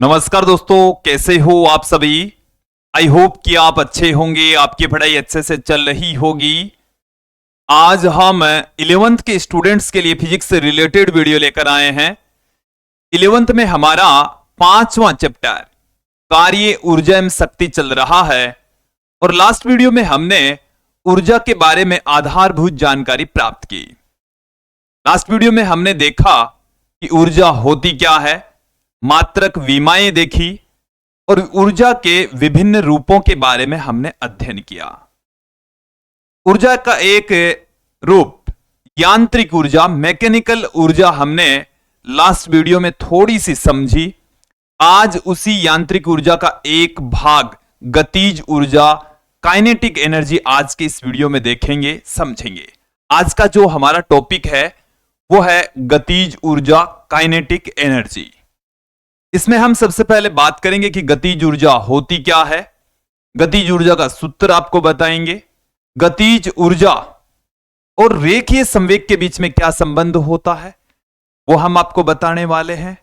नमस्कार दोस्तों, कैसे हो आप सभी। आई होप कि आप अच्छे होंगे, आपकी पढ़ाई अच्छे से चल रही होगी। आज हम 11th के स्टूडेंट्स के लिए फिजिक्स से रिलेटेड वीडियो लेकर आए हैं। 11th में हमारा 5वां चैप्टर कार्य ऊर्जा एवं शक्ति चल रहा है और लास्ट वीडियो में हमने ऊर्जा के बारे में आधारभूत जानकारी प्राप्त की। लास्ट वीडियो में हमने देखा कि ऊर्जा होती क्या है, मात्रक विमाएं देखी और ऊर्जा के विभिन्न रूपों के बारे में हमने अध्ययन किया। ऊर्जा का एक रूप यांत्रिक ऊर्जा, मैकेनिकल ऊर्जा हमने लास्ट वीडियो में थोड़ी सी समझी। आज उसी यांत्रिक ऊर्जा का एक भाग गतिज ऊर्जा, काइनेटिक एनर्जी आज के इस वीडियो में देखेंगे, समझेंगे। आज का जो हमारा टॉपिक है वो है गतिज ऊर्जा, काइनेटिक एनर्जी। इसमें हम सबसे पहले बात करेंगे कि गतिज ऊर्जा होती क्या है, गतिज ऊर्जा का सूत्र आपको बताएंगे, गतिज ऊर्जा और रेखीय संवेग के बीच में क्या संबंध होता है वो हम आपको बताने वाले हैं।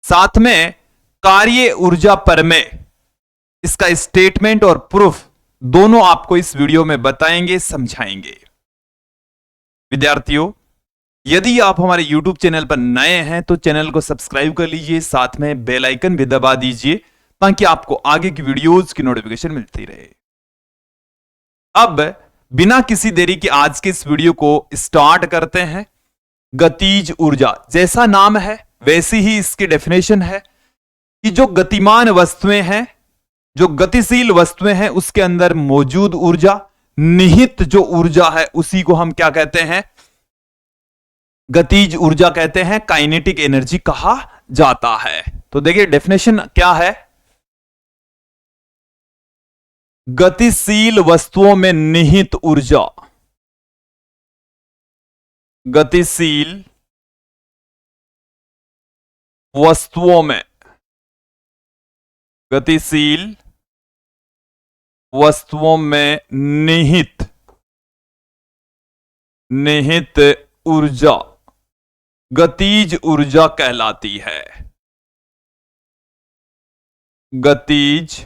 साथ में कार्य ऊर्जा प्रमेय, इसका स्टेटमेंट और प्रूफ दोनों आपको इस वीडियो में बताएंगे, समझाएंगे। विद्यार्थियों, यदि आप हमारे YouTube चैनल पर नए हैं तो चैनल को सब्सक्राइब कर लीजिए, साथ में बेल आइकन भी दबा दीजिए ताकि आपको आगे की वीडियोस की नोटिफिकेशन मिलती रहे। अब बिना किसी देरी के आज के इस वीडियो को स्टार्ट करते हैं। गतिज ऊर्जा, जैसा नाम है वैसी ही इसकी डेफिनेशन है कि जो गतिमान वस्तुएं हैं, जो गतिशील वस्तुएं हैं, उसके अंदर मौजूद ऊर्जा, निहित जो ऊर्जा है उसी को हम क्या कहते हैं, गतिज ऊर्जा कहते हैं, काइनेटिक एनर्जी कहा जाता है। तो देखिए डेफिनेशन क्या है, गतिशील वस्तुओं में निहित ऊर्जा, गतिशील वस्तुओं में, गतिशील वस्तुओं में निहित ऊर्जा गतिज ऊर्जा कहलाती है। गतिज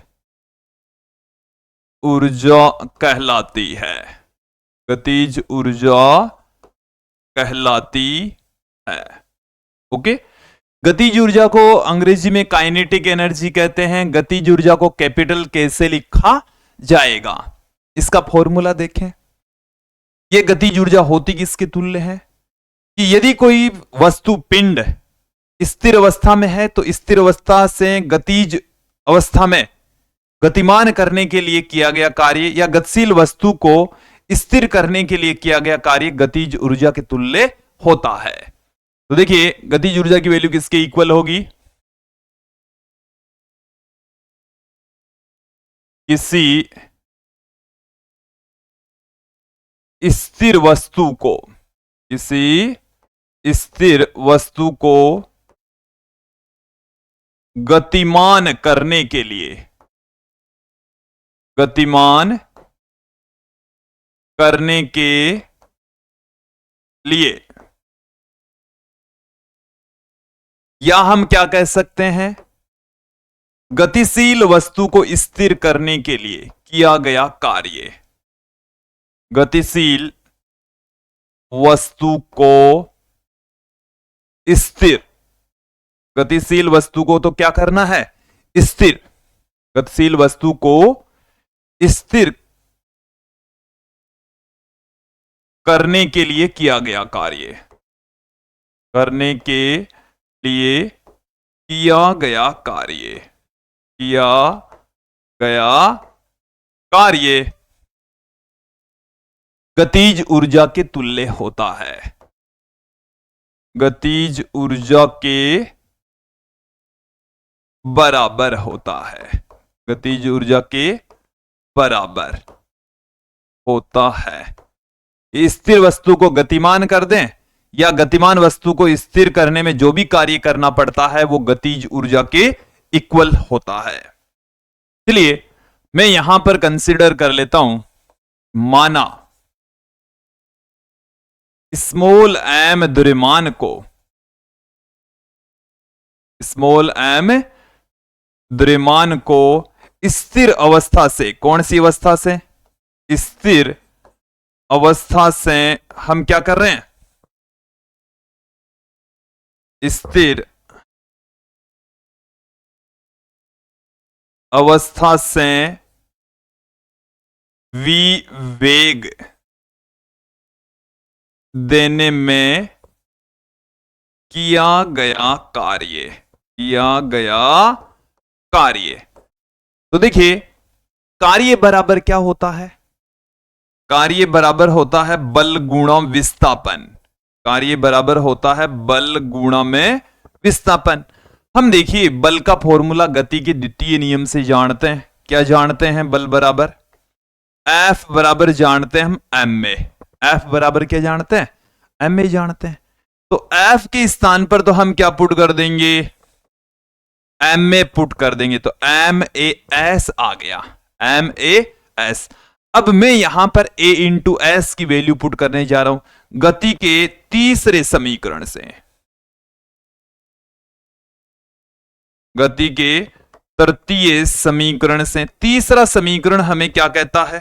ऊर्जा कहलाती है, गतिज ऊर्जा कहलाती है। ओके, गतिज ऊर्जा को अंग्रेजी में काइनेटिक एनर्जी कहते हैं। गतिज ऊर्जा को कैपिटल कैसे लिखा जाएगा, इसका फॉर्मूला देखें। यह गतिज ऊर्जा होती किसके तुल्य है कि यदि कोई वस्तु पिंड स्थिर अवस्था में है तो स्थिर अवस्था से गतिज अवस्था में गतिमान करने के लिए किया गया कार्य या गतिशील वस्तु को स्थिर करने के लिए किया गया कार्य गतिज ऊर्जा के तुल्य होता है। तो देखिए गतिज ऊर्जा की वैल्यू किसके इक्वल होगी, किसी स्थिर वस्तु को, किसी स्थिर वस्तु को गतिमान करने के लिए, गतिमान करने के लिए, या हम क्या कह सकते हैं, गतिशील वस्तु को स्थिर करने के लिए किया गया कार्य, गतिशील वस्तु को स्थिर, गतिशील वस्तु को तो क्या करना है, स्थिर, गतिशील वस्तु को स्थिर करने के लिए किया गया कार्य, करने के लिए किया गया कार्य, किया गया कार्य गतिज ऊर्जा के तुल्य होता है, गतिज ऊर्जा के बराबर होता है, गतिज ऊर्जा के बराबर होता है। स्थिर वस्तु को गतिमान कर दें या गतिमान वस्तु को स्थिर करने में जो भी कार्य करना पड़ता है वो गतिज ऊर्जा के इक्वल होता है। चलिए मैं यहां पर कंसीडर कर लेता हूं, माना स्मॉल एम द्रव्यमान को, स्मॉल एम द्रव्यमान को स्थिर अवस्था से, कौन सी अवस्था से, स्थिर अवस्था से हम क्या कर रहे हैं, स्थिर अवस्था से विवेग देने में किया गया कार्य। तो देखिए कार्य बराबर क्या होता है, कार्य बराबर होता है बल गुणा विस्थापन, कार्य बराबर होता है बल गुणा में विस्थापन। हम देखिए बल का फॉर्मूला गति के द्वितीय नियम से जानते हैं, क्या जानते हैं, बल बराबर F बराबर जानते हैं हम m में, F बराबर क्या जानते हैं, m में जानते हैं। तो F के स्थान पर तो हम क्या पुट कर देंगे, m में पुट कर देंगे, तो MAS आ गया, MAS। अब मैं यहां पर A इंटू एस की वैल्यू पुट करने जा रहा हूं गति के तीसरे समीकरण से, गति के तृतीय समीकरण से। तीसरा समीकरण हमें क्या कहता है,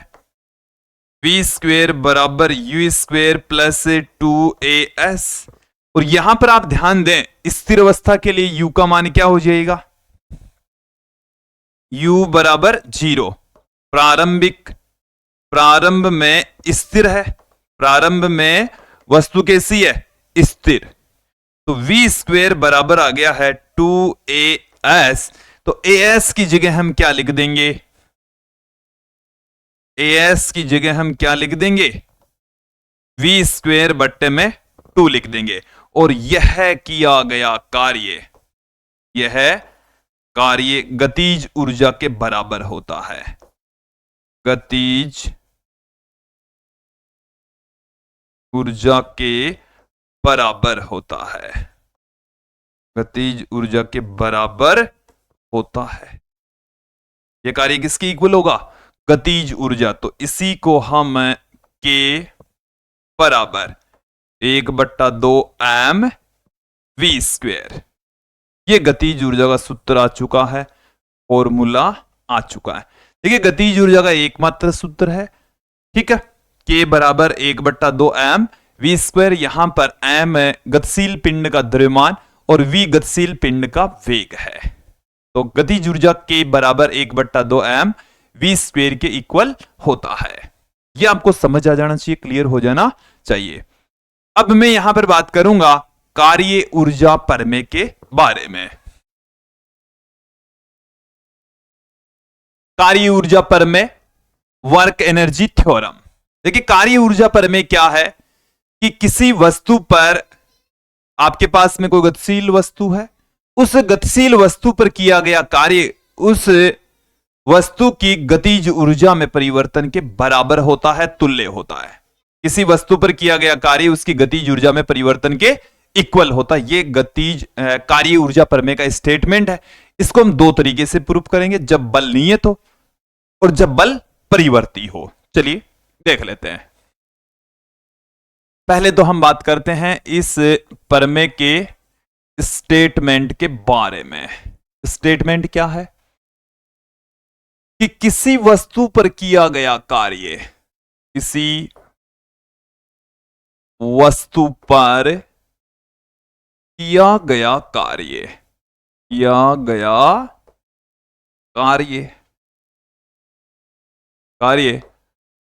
v स्क्वेयर बराबर u स्क्वेयर प्लस 2as। और यहां पर आप ध्यान दें स्थिर अवस्था के लिए u का मान क्या हो जाएगा, u बराबर 0। प्रारंभ में स्थिर है, प्रारंभ में वस्तु कैसी है, स्थिर। तो v स्क्वेयर बराबर आ गया है 2as। तो as की जगह हम क्या लिख देंगे, as की जगह हम क्या लिख देंगे, v स्क्वेयर बट्टे में 2 लिख देंगे। और यह किया गया कार्य, यह कार्य गतिज ऊर्जा के बराबर होता है, गतिज ऊर्जा के बराबर होता है, गतिज ऊर्जा के बराबर होता है। यह कार्य किसके इक्वल होगा, गतिज ऊर्जा। तो इसी को हम के बराबर 1/2 m v स्क्वेयर, यह गतिज ऊर्जा का सूत्र आ चुका है, फॉर्मूला आ चुका है। देखिए गतिज ऊर्जा का एकमात्र सूत्र है, ठीक है, के बराबर 1/2 m v स्क्वेयर। यहां पर m गतिशील पिंड का द्रव्यमान और v गतिशील पिंड का वेग है। तो गतिज ऊर्जा के बराबर 1/2 m v स्क्वेयर के इक्वल होता है। यह आपको समझ आ जाना चाहिए, क्लियर हो जाना चाहिए। अब मैं यहां पर बात करूंगा कार्य ऊर्जा प्रमेय के बारे में। कार्य ऊर्जा प्रमेय, वर्क एनर्जी थ्योरम। देखिए कार्य ऊर्जा प्रमेय क्या है कि किसी वस्तु पर, आपके पास में कोई गतिशील वस्तु है, उस गतिशील वस्तु पर किया गया कार्य उस वस्तु की गतिज ऊर्जा में परिवर्तन के बराबर होता है, तुल्य होता है। किसी वस्तु पर किया गया कार्य उसकी गतिज ऊर्जा में परिवर्तन के इक्वल होता है। यह गतिज कार्य ऊर्जा प्रमेय का स्टेटमेंट है। इसको हम दो तरीके से प्रूफ करेंगे, जब बल नियत हो और जब बल परिवर्ती हो। चलिए देख लेते हैं। पहले तो हम बात करते हैं इस प्रमेय के स्टेटमेंट के बारे में। स्टेटमेंट क्या है कि किसी वस्तु पर किया गया कार्य, किसी वस्तु पर किया गया कार्य, किया गया कार्य, कार्य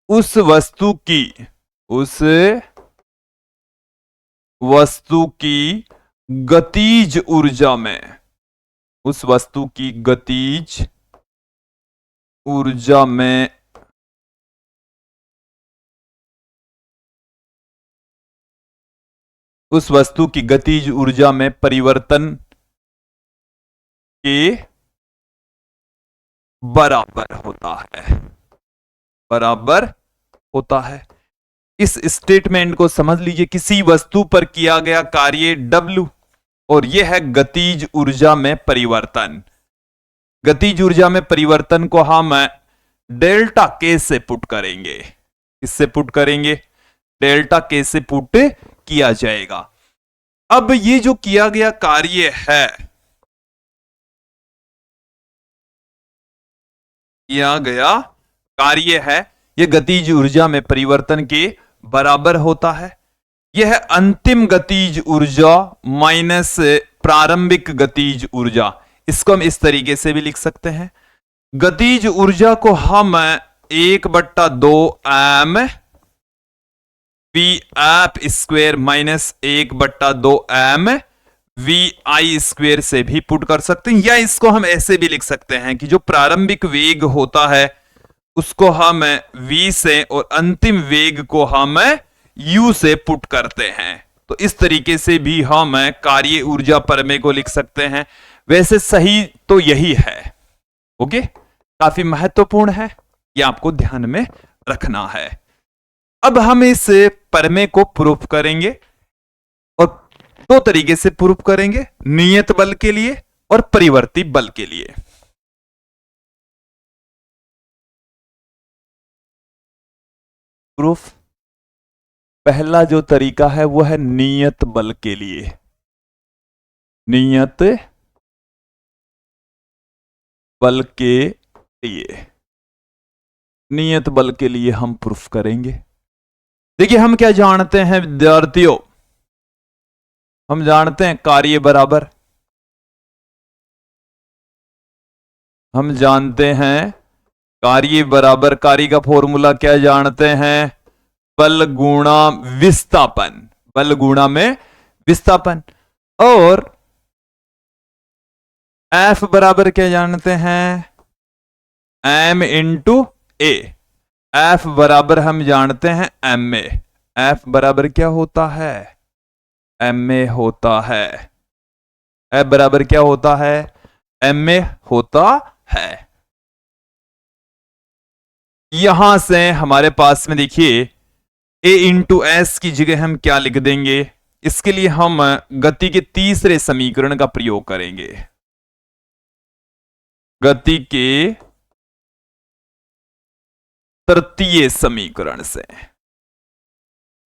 उस वस्तु की, उस वस्तु की गतिज ऊर्जा में, उस वस्तु की गतिज ऊर्जा में उस वस्तु की गतिज ऊर्जा में परिवर्तन के बराबर होता है, बराबर होता है। इस स्टेटमेंट को समझ लीजिए, किसी वस्तु पर किया गया कार्य W और यह है गतिज ऊर्जा में परिवर्तन। गतिज ऊर्जा में परिवर्तन को हम डेल्टा K से पुट करेंगे। इससे पुट करेंगे, डेल्टा K से पुट किया जाएगा। अब ये जो किया गया कार्य है, किया गया कार्य है यह गतिज ऊर्जा में परिवर्तन के बराबर होता है। यह अंतिम गतिज ऊर्जा माइनस प्रारंभिक गतिज ऊर्जा, इसको हम इस तरीके से भी लिख सकते हैं। गतिज ऊर्जा को हम 1/2 m v f square minus 1/2 m v i square से भी पुट कर सकते हैं, या इसको हम ऐसे भी लिख सकते हैं कि जो प्रारंभिक वेग होता है उसको हम v से और अंतिम वेग को हम u से पुट करते हैं। तो इस तरीके से भी हम कार्य ऊर्जा प्रमेय को लिख सकते हैं। वैसे सही तो यही है। ओके, काफी महत्वपूर्ण है, यह आपको ध्यान में रखना है। अब हम इस प्रमेय को प्रूफ करेंगे और दो तरीके से प्रूफ करेंगे, नियत बल के लिए और परिवर्ती बल के लिए। प्रूफ पहला जो तरीका है वो है नियत बल के लिए। नियत बल के लिए, नियत बल के लिए हम प्रूफ करेंगे। देखिए हम क्या जानते हैं विद्यार्थियों, हम जानते हैं कार्य बराबर, हम जानते हैं कार्य बराबर, कार्य का फॉर्मूला क्या जानते हैं, बल गुणा विस्थापन, बल गुणा में विस्थापन। और F बराबर क्या जानते हैं, m इंटू ए। F बराबर हम जानते हैं ma, F बराबर क्या होता है, ma होता है। F बराबर क्या होता है, ma होता है। यहां से हमारे पास में देखिए a इंटू एस की जगह हम क्या लिख देंगे, इसके लिए हम गति के तीसरे समीकरण का प्रयोग करेंगे। गति के तृतीय समीकरण से,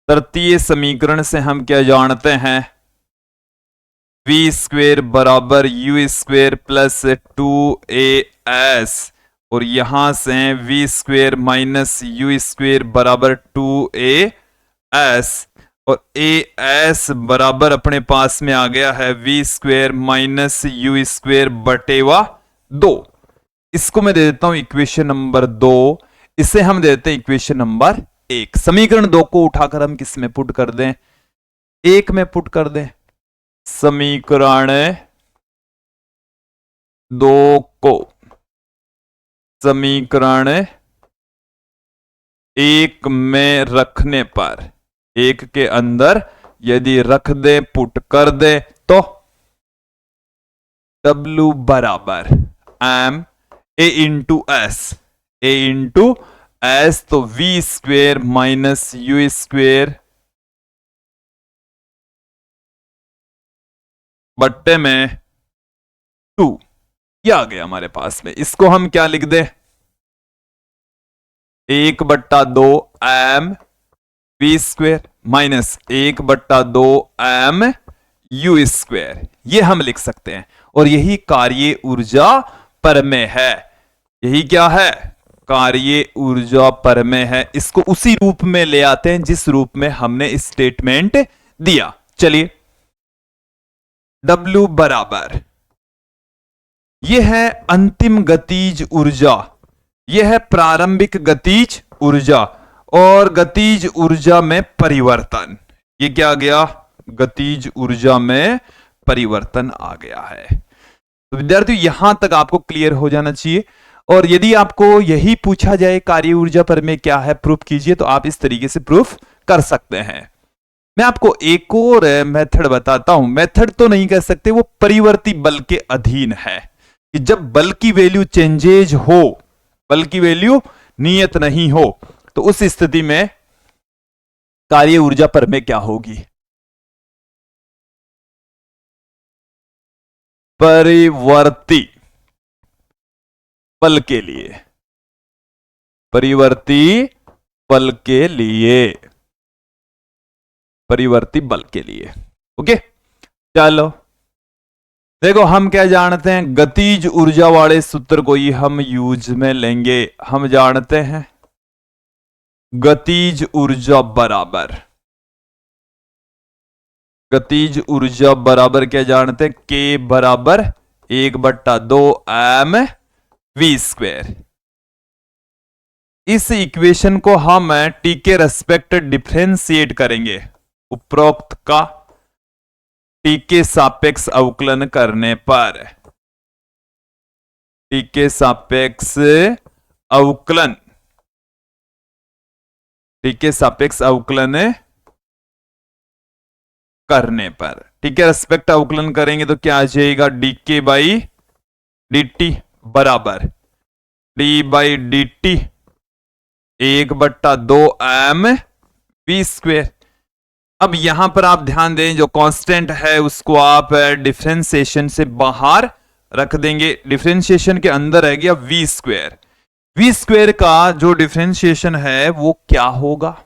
तृतीय समीकरण से हम क्या जानते हैं, v स्क्वेयर बराबर u स्क्वेयर प्लस 2as, और यहां से v square minus u square बराबर 2as, और as बराबर अपने पास में आ गया है v square minus u square बटेवा 2। इसको मैं दे देता हूं इक्वेशन नंबर 2, इसे हम देते हैं इक्वेशन नंबर 1। समीकरण 2 को उठाकर हम किस में पुट कर दें, 1 में पुट कर दें। समीकरण 2 को समीकरण 1 में रखने पर, 1 के अंदर यदि रख दे, पुट कर दे, तो W बराबर m a into S, a into S, तो v square minus u square बट्टे में 2, यह आ गया हमारे पास में। इसको हम क्या लिख दे, 1/2 m v square minus 1/2 m u square, ये हम लिख सकते हैं। और यही कार्य ऊर्जा प्रमेय है। यही क्या है, कार्य ऊर्जा प्रमेय है। इसको उसी रूप में ले आते हैं जिस रूप में हमने स्टेटमेंट दिया। चलिए, W बराबर, यह है अंतिम गतिज ऊर्जा, यह है प्रारंभिक गतिज ऊर्जा, और गतिज ऊर्जा में परिवर्तन, ये क्या आ गया, गतिज ऊर्जा में परिवर्तन आ गया है। तो विद्यार्थियों यहां तक आपको क्लियर हो जाना चाहिए। और यदि आपको यही पूछा जाए कार्य ऊर्जा प्रमेय क्या है, प्रूफ कीजिए, तो आप इस तरीके से प्रूफ कर सकते हैं। मैं आपको एक और मेथड बताता हूं, मेथड तो नहीं कह सकते, वो परिवर्ती बल के अधीन है कि जब बल की वैल्यू चेंजेज हो, बल की वैल्यू नियत नहीं हो, तो उस स्थिति में कार्य ऊर्जा प्रमेय क्या होगी, परिवर्ती बल के लिए, परिवर्ती बल के लिए, परिवर्ती बल के लिए। ओके, चलो देखो हम क्या जानते हैं, गतिज ऊर्जा वाले सूत्र को ही हम यूज में लेंगे। हम जानते हैं गतिज ऊर्जा बराबर, गतिज ऊर्जा बराबर क्या जानते हैं, के बराबर 1/2 mv²। इस इक्वेशन को हम टी के रेस्पेक्ट डिफरेंशिएट करेंगे, उपरोक्त का टी के सापेक्ष अवकलन करने पर, टी के सापेक्ष अवकलन, टी के सापेक्ष अवकलन करने पर, टी के रेस्पेक्ट अवकलन करेंगे तो क्या आ जाएगा, डी के बाई डी टी बराबर D by D T 1/2 mv²। अब यहां पर आप ध्यान दें, जो कांस्टेंट है उसको आप डिफरेंशिएशन से बाहर रख देंगे, डिफरेंशिएशन के अंदर रह गया v²। v² का जो डिफरेंशिएशन है वो क्या होगा,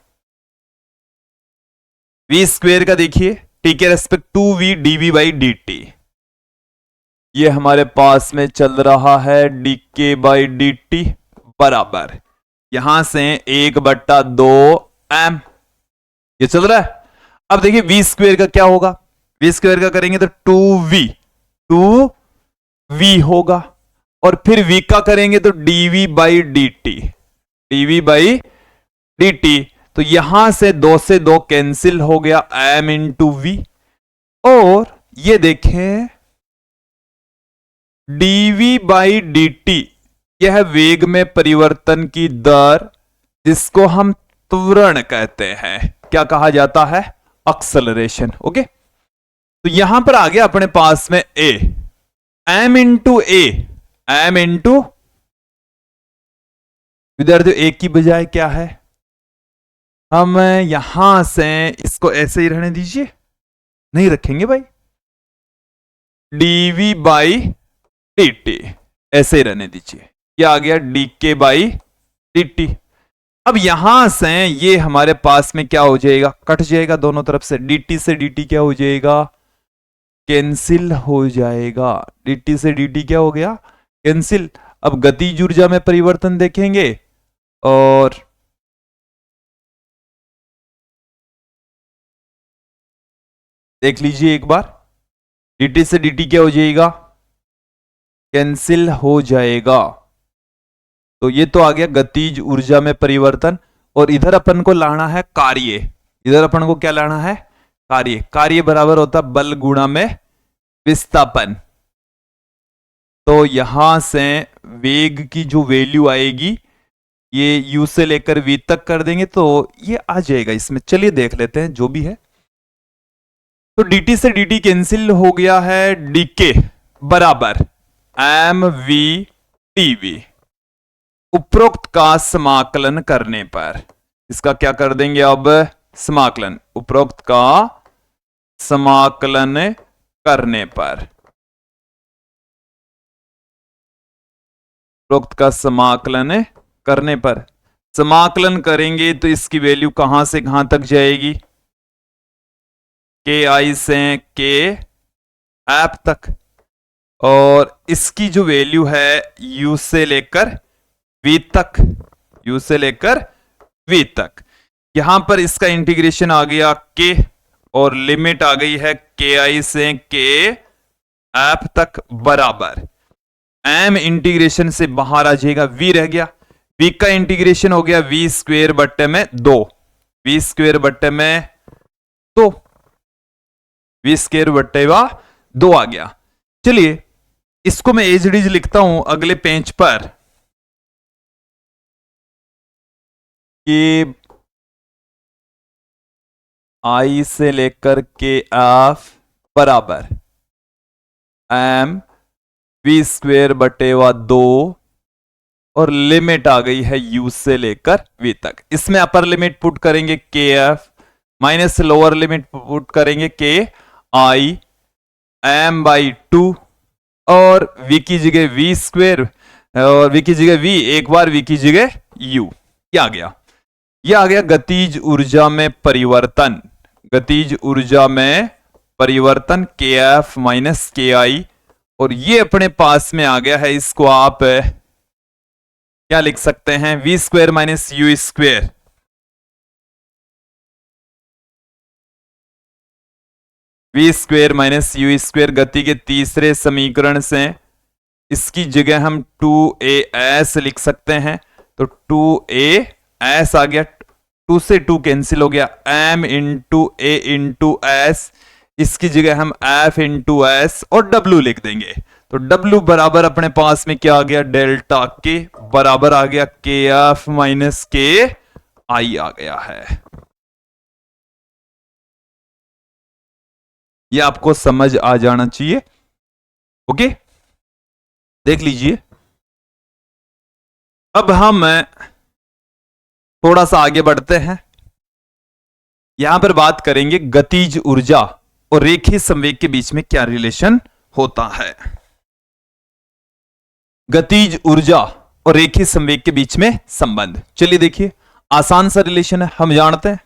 v² का देखिए टी के respect 2v dv by dt, ये हमारे पास में चल रहा है dk बाई dt बराबर यहां से 1/2 m, ये चल रहा है। अब देखिए v² का क्या होगा, v² का करेंगे तो 2v होगा, और फिर v का करेंगे तो dv by dt, dv by dt, तो यहां से 2 से 2 कैंसिल हो गया m इंटू v, और ये देखें dv बाई dt, यह वेग में परिवर्तन की दर जिसको हम त्वरण कहते हैं, क्या कहा जाता है, एक्सेलरेशन। ओके, तो यहां पर आ गया अपने पास में a, m into a, m into, विद्यार्थियों एक की बजाय क्या है, हम यहां से इसको ऐसे ही रहने दीजिए, नहीं रखेंगे भाई, dv बाई dt ऐसे ही रहने दीजिए, क्या आ गया dk बाई dt। अब यहां से ये हमारे पास में क्या हो जाएगा, कट जाएगा दोनों तरफ से, dt से dt क्या हो जाएगा, कैंसिल हो जाएगा, dt से dt क्या हो गया, कैंसिल। अब गतिज ऊर्जा में परिवर्तन देखेंगे, और देख लीजिए एक बार, dt से dt क्या हो जाएगा, कैंसिल हो जाएगा। तो ये तो आ गया गतिज ऊर्जा में परिवर्तन, और इधर अपन को लाना है कार्य, इधर अपन को क्या लाना है, कार्य। कार्य बराबर होता बल गुणा में विस्थापन, तो यहां से वेग की जो वैल्यू आएगी ये u से लेकर v तक कर देंगे तो ये आ जाएगा इसमें। चलिए देख लेते हैं जो भी है। तो dt से dt कैंसिल हो गया है, dk बराबर mv dv। उपरोक्त का समाकलन करने पर, इसका क्या कर देंगे अब, समाकलन, उपरोक्त का समाकलन करने पर, उपरोक्त का समाकलन करने पर, समाकलन करेंगे तो इसकी वैल्यू कहां से कहां तक जाएगी, के आई से के एफ तक, और इसकी जो वैल्यू है u से लेकर v तक, u से लेकर v तक। यहां पर इसका इंटीग्रेशन आ गया k, और लिमिट आ गई है के आई से के एफ तक बराबर m इंटीग्रेशन से बाहर आ जाएगा, v रह गया, v का इंटीग्रेशन हो गया v² बट्टे में 2, v² बट्टे में 2, v² बट्टे 2 आ गया। चलिए इसको मैं एज इट इज लिखता हूं अगले पेज पर, कि आई से लेकर के एफ बराबर m v² बटे 2, और लिमिट आ गई है u से लेकर v तक। इसमें अपर लिमिट पुट करेंगे के F, minus lower limit put करेंगे के आई m बाई 2, और v की जगह v², और v की जगह v, एक बार v की जगह u। ये आ गया, ये आ गया गतिज ऊर्जा में परिवर्तन, गतिज ऊर्जा में परिवर्तन के एफ माइनस के आई और ये अपने पास में आ गया है, इसको आप क्या लिख सकते हैं, v square minus u square. V square minus u square गति के तीसरे समीकरण से इसकी जगह हम 2as लिख सकते हैं। तो 2as आ गया, 2 से 2 कैंसिल हो गया, m इंटू ए इंटू एस, इसकी जगह हम f इंटू एस और w लिख देंगे। तो w बराबर अपने पास में क्या आ गया, डेल्टा के बराबर आ गया के एफ माइनस के आई आ गया है। ये आपको समझ आ जाना चाहिए। ओके, देख लीजिए। अब हम थोड़ा सा आगे बढ़ते हैं, यहां पर बात करेंगे गतिज ऊर्जा और रेखीय संवेग के बीच में क्या रिलेशन होता है। गतिज ऊर्जा और रेखीय संवेग के बीच में संबंध, चलिए देखिए, आसान सा रिलेशन है, हम जानते हैं।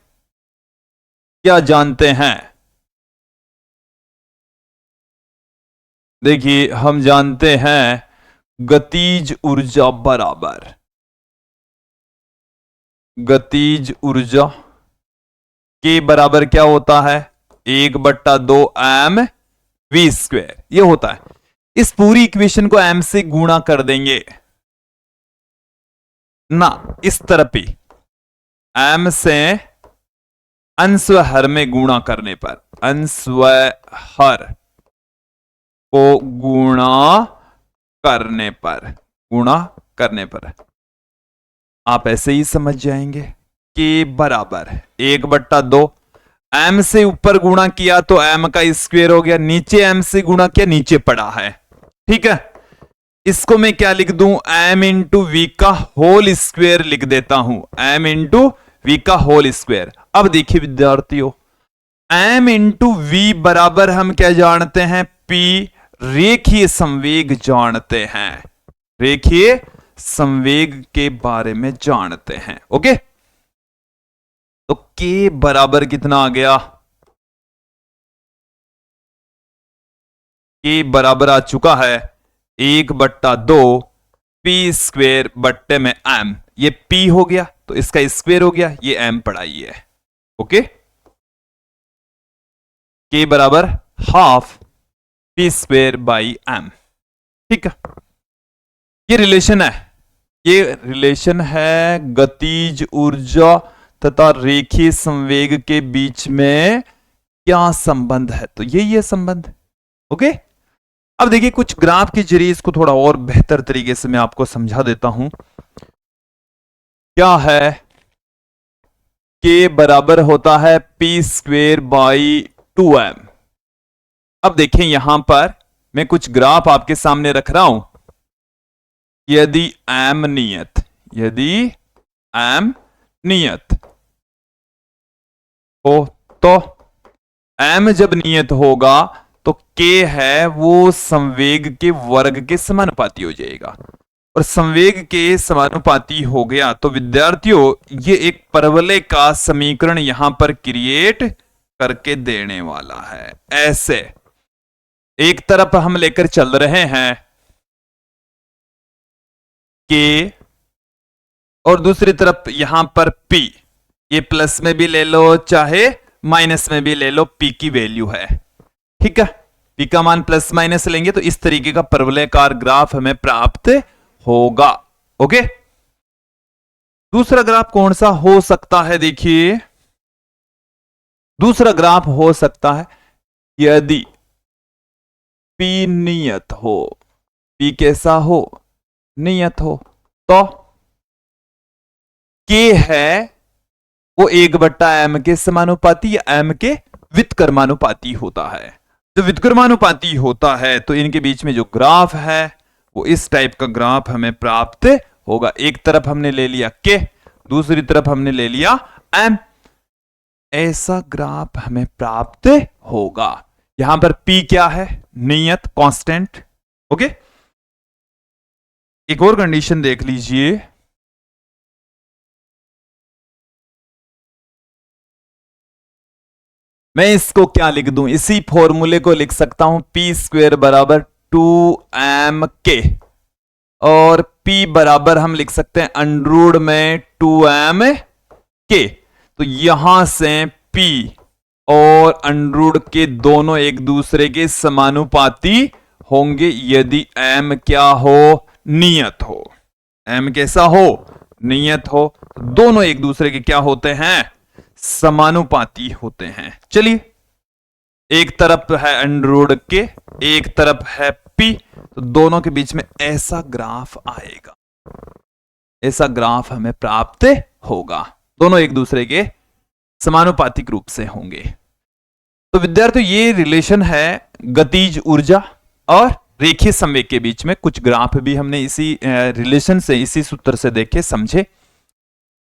क्या जानते हैं, देखिए हम जानते हैं गतिज ऊर्जा बराबर गतिज ऊर्जा के बराबर क्या होता है, 1/2 m वी स्क्वेयर, ये होता है। इस पूरी इक्वेशन को m से गुणा कर देंगे ना, इस तरफ ही m से अंश व हर में गुणा करने पर, अंश व हर को गुणा करने पर आप ऐसे ही समझ जाएंगे कि बराबर 1/2, m से ऊपर गुणा किया तो m का स्क्वायर हो गया, नीचे m से गुणा किया नीचे पड़ा है, ठीक है। इसको मैं क्या लिख दूं, m इंटू वी का होल स्क्वायर लिख देता हूं, m इंटू वी का होल स्क्वायर। अब देखिए विद्यार्थियों, m इंटू वी बराबर हम क्या जानते हैं, p, रेखीय संवेग जानते हैं, रेखीय संवेग के बारे में जानते हैं। ओके, तो k बराबर कितना आ गया, k बराबर आ चुका है 1/2 p स्क्वेयर बट्टे में m, ये p हो गया तो इसका स्क्वेयर हो गया, ये m पढ़ाई है। ओके, k बराबर half p square by m, ठीक है। ये रिलेशन है, ये रिलेशन है गतिज ऊर्जा तथा रेखीय संवेग के बीच में क्या संबंध है, तो यही है संबंध। ओके, अब देखिए कुछ ग्राफ के जरिए इसको थोड़ा और बेहतर तरीके से मैं आपको समझा देता हूं। क्या है, k बराबर होता है p स्क्वेयर बाई 2m। अब देखें यहां पर मैं कुछ ग्राफ आपके सामने रख रहा हूं, यदि m नियत हो तो m जब नियत होगा तो k है वो संवेग के वर्ग के समानुपाती हो जाएगा, और संवेग के समानुपाती हो गया तो विद्यार्थियों ये एक परवलय का समीकरण यहां पर क्रिएट करके देने वाला है। ऐसे एक तरफ हम लेकर चल रहे हैं k और दूसरी तरफ यहां पर p, ये प्लस में भी ले लो चाहे माइनस में भी ले लो, p की वैल्यू है, ठीक है। p का मान प्लस माइनस लेंगे तो इस तरीके का परवलयकार ग्राफ हमें प्राप्त होगा। ओके, दूसरा ग्राफ कौन सा हो सकता है, देखिए दूसरा ग्राफ हो सकता है यदि p नियत हो, p कैसा हो, नियत हो, तो k है वो 1/m के समानुपाती या m के व्युत्क्रमानुपाती होता है। तो व्युत्क्रमानुपाती होता है तो इनके बीच में जो ग्राफ है वो इस टाइप का ग्राफ हमें प्राप्त होगा। एक तरफ हमने ले लिया k, दूसरी तरफ हमने ले लिया m, ऐसा ग्राफ हमें प्राप्त होगा। यहां पर p क्या है, नियत कांस्टेंट। ओके, एक और कंडीशन देख लीजिए, मैं इसको क्या लिख दूं, इसी फॉर्मूले को लिख सकता हूं, p स्क्वेयर बराबर 2m k और p बराबर हम लिख सकते हैं अंडर में 2m k। तो यहां से p और अंडर के दोनों एक दूसरे के समानुपाती होंगे यदि m क्या हो, नियत हो। m कैसा हो, नियत हो। दोनों एक दूसरे के क्या होते हैं, समानुपाती होते हैं। चलिए, एक तरफ है अंडर के, एक तरफ है p, तो दोनों के बीच में ऐसा ग्राफ आएगा, ऐसा ग्राफ हमें प्राप्त होगा। दोनों एक दूसरे के समानुपातिक रूप से होंगे। तो विद्यार्थियों, ये रिलेशन है गतिज ऊर्जा और रेखीय संवेग के बीच में। कुछ ग्राफ भी हमने इसी रिलेशन से, इसी सूत्र से देखे, समझे।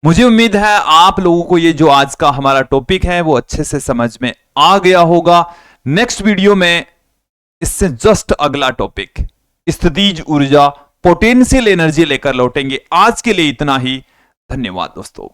मुझे उम्मीद है आप लोगों को ये जो आज का हमारा टॉपिक है वो अच्छे से समझ में आ गया होगा। नेक्स्ट वीडियो में इससे जस्ट अगला टॉपिक स्थितिज ऊर्जा, पोटेंशियल एनर्जी लेकर लौटेंगे। आज के लिए इतना ही। धन्यवाद दोस्तों।